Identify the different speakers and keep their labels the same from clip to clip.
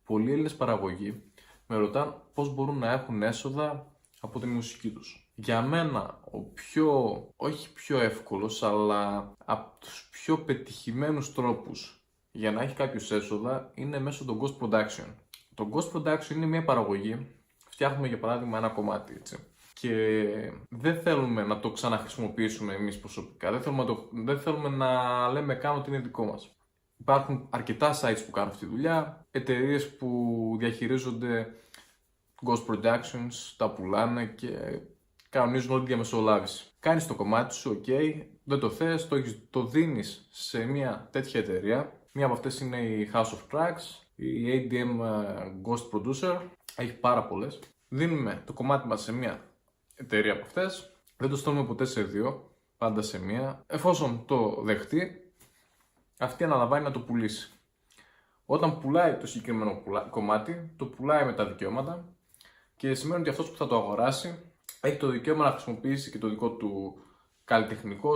Speaker 1: πολλοί Έλληνες παραγωγοί με ρωτάνε πώς μπορούν να έχουν έσοδα από τη μουσική τους. Για μένα, όχι πιο εύκολος, αλλά από τους πιο πετυχημένους τρόπους για να έχει κάποιος έσοδα είναι μέσω των Ghost Production. Το Ghost Production είναι μια παραγωγή, φτιάχνουμε για παράδειγμα ένα κομμάτι, έτσι. Και δεν θέλουμε να το ξαναχρησιμοποιήσουμε εμείς προσωπικά, δεν θέλουμε να λέμε καν ότι είναι δικό μας. Υπάρχουν αρκετά sites που κάνουν αυτή τη δουλειά, εταιρείες που διαχειρίζονται Ghost Productions, τα πουλάνε και κανονίζουν όλη τη διαμεσολάβηση. Κάνεις το κομμάτι σου, ok, δεν το θες, το δίνεις σε μια τέτοια εταιρεία. Μία από αυτές είναι η House of Tracks, η ADM Ghost Producer, έχει πάρα πολλές. Δίνουμε το κομμάτι μας σε μια εταιρεία από αυτές, δεν το στέλνουμε ποτέ σε δύο, πάντα σε μία. Εφόσον το δεχτεί, αυτή αναλαμβάνει να το πουλήσει. Όταν πουλάει το συγκεκριμένο κομμάτι, το πουλάει με τα δικαιώματα και σημαίνει ότι αυτός που θα το αγοράσει έχει το δικαίωμα να χρησιμοποιήσει και το δικό του καλλιτεχνικό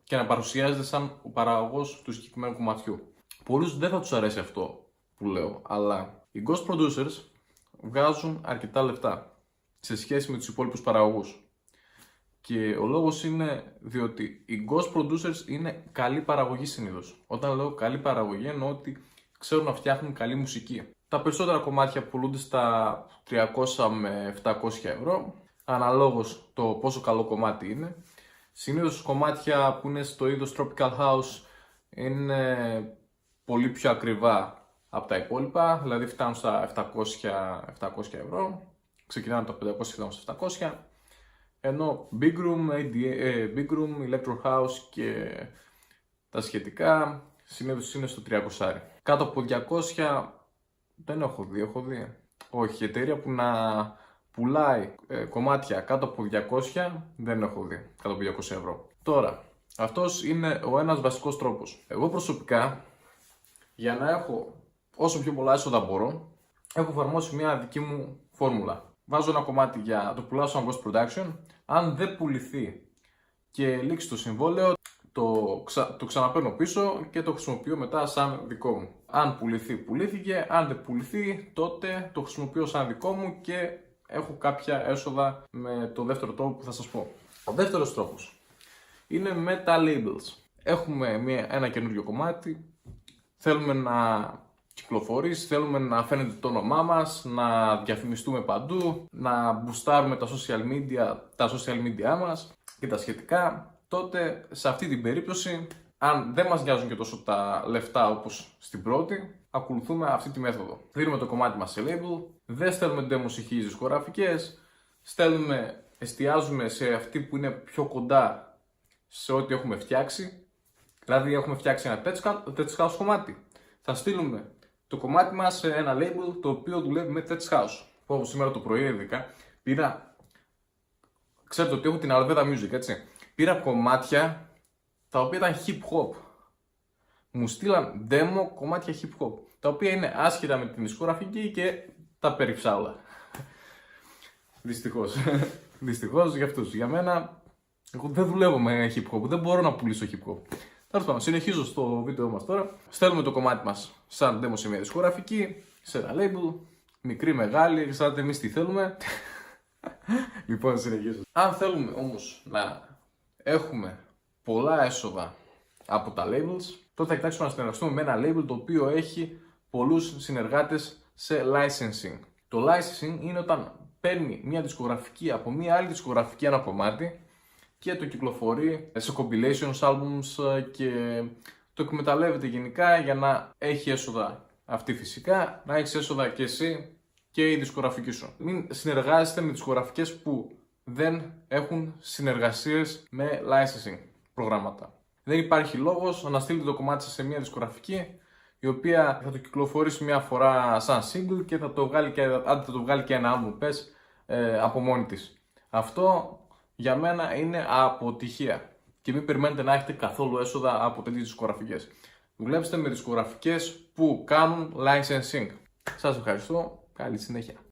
Speaker 1: και να παρουσιάζεται σαν ο παραγωγός του συγκεκριμένου κομματιού. Πολλούς δεν θα τους αρέσει αυτό που λέω, αλλά οι Ghost Producers βγάζουν αρκετά λεφτά σε σχέση με τους υπόλοιπους παραγωγούς. Και ο λόγος είναι διότι οι Ghost Producers είναι καλή παραγωγή συνήθως. Όταν λέω καλή παραγωγή εννοώ ότι ξέρουν να φτιάχνουν καλή μουσική. Τα περισσότερα κομμάτια πουλούνται στα 300 με 700 ευρώ, αναλόγως το πόσο καλό κομμάτι είναι. Συνήθως κομμάτια που είναι στο είδος Tropical House είναι πολύ πιο ακριβά από τα υπόλοιπα, δηλαδή φτάνουν στα 700 ευρώ, ξεκινάνε από τα 500 και φτάνουν στα 700. Ενώ Big Room, Electro House και τα σχετικά συνήθως είναι στο 300. Κάτω από 200 δεν έχω δει. Όχι, η εταιρεία που να πουλάει κομμάτια κάτω από 200 δεν έχω δει, κάτω από 200 ευρώ. Τώρα, αυτός είναι ο ένας βασικός τρόπος. Εγώ προσωπικά, για να έχω όσο πιο πολλά έσοδα μπορώ, έχω εφαρμόσει μια δική μου φόρμουλα. Βάζω ένα κομμάτι για το πουλάω σαν Ghost Production. Αν δεν πουληθεί και λήξει το συμβόλαιο, το ξαναπαίρνω πίσω και το χρησιμοποιώ μετά σαν δικό μου. Αν πουληθεί, πουλήθηκε. Αν δεν πουληθεί, τότε το χρησιμοποιώ σαν δικό μου και έχω κάποια έσοδα με το δεύτερο τρόπο που θα σας πω. Ο δεύτερος τρόπος είναι με τα labels. Έχουμε ένα καινούριο κομμάτι, θέλουμε να κυκλοφορήσει, θέλουμε να φαίνεται το όνομά μας, να διαφημιστούμε παντού, να μπουστάρουμε τα social media μας και τα σχετικά. Τότε σε αυτή την περίπτωση, αν δεν μας νοιάζουν και τόσο τα λεφτά όπως στην πρώτη, ακολουθούμε αυτή τη μέθοδο. Δίνουμε το κομμάτι μας σε label, δεν στέλνουμε demo σε 1000 δισκογραφικές, εστιάζουμε σε αυτή που είναι πιο κοντά σε ό,τι έχουμε φτιάξει. Δηλαδή έχουμε φτιάξει ένα tech house κομμάτι. Θα στείλουμε το κομμάτι μας σε ένα label το οποίο δουλεύει με tech house. Όπως σήμερα το πρωί ειδικά ξέρετε ότι έχω την Arveda Music, έτσι. Πήρα κομμάτια τα οποία ήταν hip hop. Μου στείλαν demo κομμάτια hip hop, τα οποία είναι άσχετα με την δισκογραφική και τα περιψάλα. Δυστυχώς. Δυστυχώς για αυτούς. Για μένα, εγώ δεν δουλεύω με hip hop, δεν μπορώ να πουλήσω hip hop. Τέλος πάντων, συνεχίζω στο βίντεο μας τώρα. Στέλνουμε το κομμάτι μας σαν demo σε μια δισκογραφική, σε ένα label, μικρή, μεγάλη, εξαρτάται εμείς τι θέλουμε. Λοιπόν, συνεχίζω. Αν θέλουμε όμως να έχουμε πολλά έσοδα από τα labels, τότε θα κοιτάξουμε να συνεργαστούμε με ένα label το οποίο έχει πολλούς συνεργάτες σε licensing. Το licensing είναι όταν παίρνει μια δισκογραφική από μια άλλη δισκογραφική ένα κομμάτι και το κυκλοφορεί σε compilations, albums και το εκμεταλλεύεται γενικά για να έχει έσοδα αυτή φυσικά, να έχει έσοδα και εσύ και η δισκογραφική σου. Μην συνεργάζεστε με δισκογραφικές που δεν έχουν συνεργασίες με licensing προγράμματα. Δεν υπάρχει λόγος να στείλετε το κομμάτι σας σε μια δισκογραφική η οποία θα το κυκλοφορήσει μια φορά σαν single και θα το βγάλει και ένα album από μόνη της. Αυτό για μένα είναι αποτυχία και μην περιμένετε να έχετε καθόλου έσοδα από τέτοιες δισκογραφικές. Δουλέψτε με δισκογραφικές που κάνουν licensing. Σας ευχαριστώ, καλή συνέχεια.